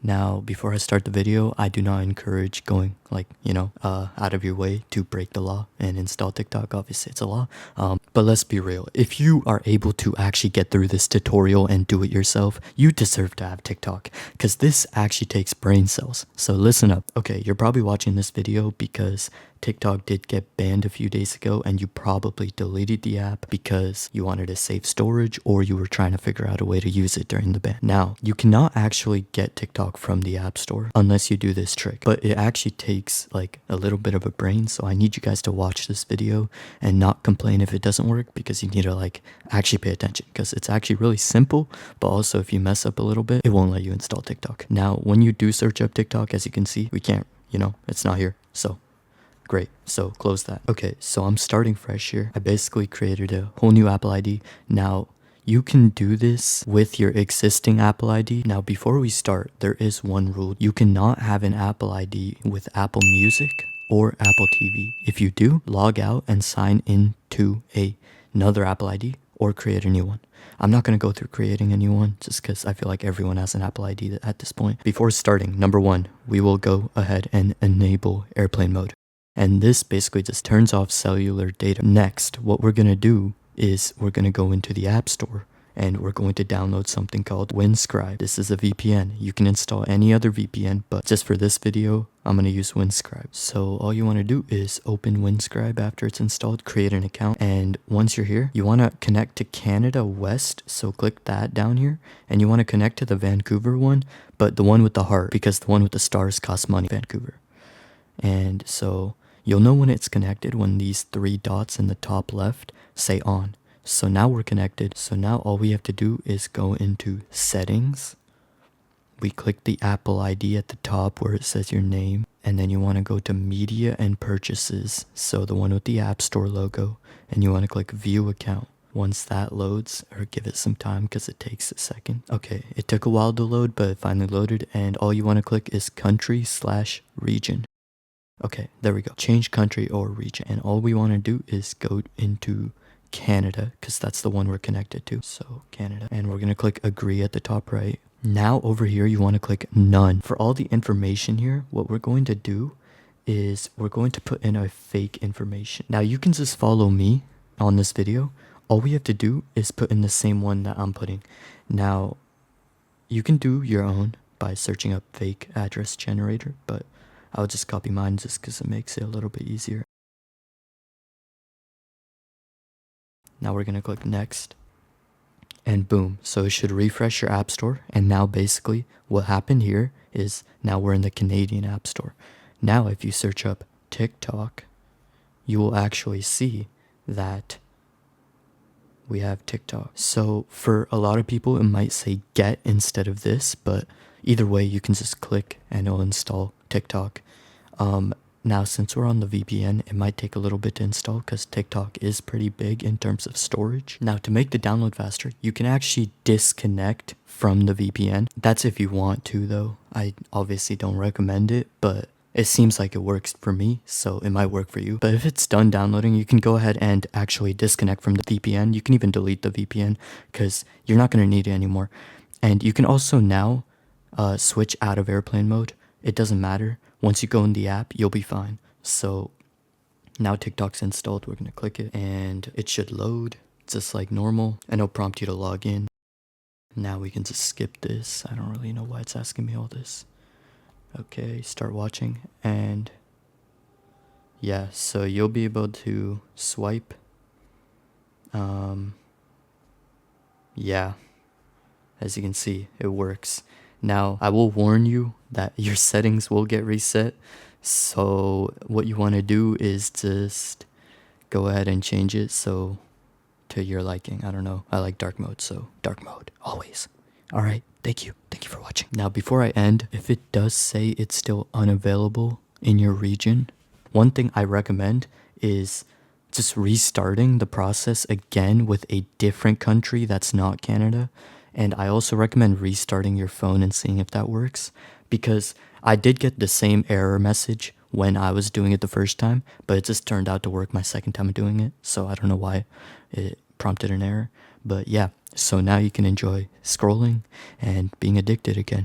Now, before I start the video, I do not encourage going out of your way to break the law and install TikTok. Obviously, it's a law. But let's be real. If you are able to actually get through this tutorial and do it yourself, you deserve to have TikTok because this actually takes brain cells. So listen up. Okay, you're probably watching this video because TikTok did get banned a few days ago and you probably deleted the app because you wanted to save storage or you were trying to figure out a way to use it during the ban. Now, you cannot actually get TikTok from the App Store unless you do this trick, but it actually takes like a little bit of a brain, so I need you guys to watch this video and not complain if it doesn't work because you need to like actually pay attention because it's actually really simple, but also if you mess up a little bit, it won't let you install TikTok. Now, when you do search up TikTok, as you can see, we can't, it's not here, so great, so close that. Okay, so I'm starting fresh here. I basically created a whole new Apple ID. Now, you can do this with your existing Apple ID. Now, before we start, there is one rule. You cannot have an Apple ID with Apple Music or Apple TV. If you do, log out and sign into another Apple ID or create a new one. I'm not going to go through creating a new one just because I feel like everyone has an Apple ID at this point. Before starting, number one, we will go ahead and enable airplane mode. And this basically just turns off cellular data. Next, what we're going to do is we're going to go into the App Store and we're going to download something called Windscribe. This is a VPN. You can install any other VPN, but just for this video, I'm going to use Windscribe. So all you want to do is open Windscribe after it's installed, create an account, and once you're here, you want to connect to Canada West, so click that down here, and you want to connect to the Vancouver one, but the one with the heart, because the one with the stars costs money, Vancouver. And so you'll know when it's connected when these three dots in the top left say on. So now we're connected. So now all we have to do is go into settings. We click the Apple ID at the top where it says your name. And then you want to go to media and purchases. So the one with the App Store logo. And you want to click view account. Once that loads, or give it some time because it takes a second. Okay, it took a while to load, but it finally loaded. And all you want to click is country/region. Okay, there we go. Change country or region. And all we want to do is go into Canada because that's the one we're connected to. So Canada. And we're going to click agree at the top right. Now over here, you want to click none. For all the information here, what we're going to do is we're going to put in a fake information. Now you can just follow me on this video. All we have to do is put in the same one that I'm putting. Now you can do your own by searching up fake address generator, but I'll just copy mine just because it makes it a little bit easier. Now we're going to click next and boom. So it should refresh your app store. And now basically what happened here is now we're in the Canadian app store. Now if you search up TikTok, you will actually see that we have TikTok. So for a lot of people, it might say get instead of this, but either way, you can just click and it'll install TikTok. Now, since we're on the VPN, it might take a little bit to install because TikTok is pretty big in terms of storage. Now, to make the download faster, you can actually disconnect from the VPN. That's if you want to, though. I obviously don't recommend it, but it seems like it works for me, so it might work for you. But if it's done downloading, you can go ahead and actually disconnect from the VPN. You can even delete the VPN because you're not going to need it anymore. And you can also now switch out of airplane mode. It doesn't matter. Once you go in the app, you'll be fine. So now TikTok's installed. We're going to click it and it should load just like normal and it'll prompt you to log in. Now we can just skip this. I don't really know why it's asking me all this. Okay, start watching and yeah, so you'll be able to swipe. Yeah, as you can see, it works. Now, I will warn you that your settings will get reset. So what you want to do is just go ahead and change it so to your liking. I don't know. I like dark mode, so dark mode always. All right. Thank you. Thank you for watching. Now, before I end, if it does say it's still unavailable in your region, one thing I recommend is just restarting the process again with a different country that's not Canada. And I also recommend restarting your phone and seeing if that works because I did get the same error message when I was doing it the first time, but it just turned out to work my second time doing it. So I don't know why it prompted an error, but yeah. So now you can enjoy scrolling and being addicted again.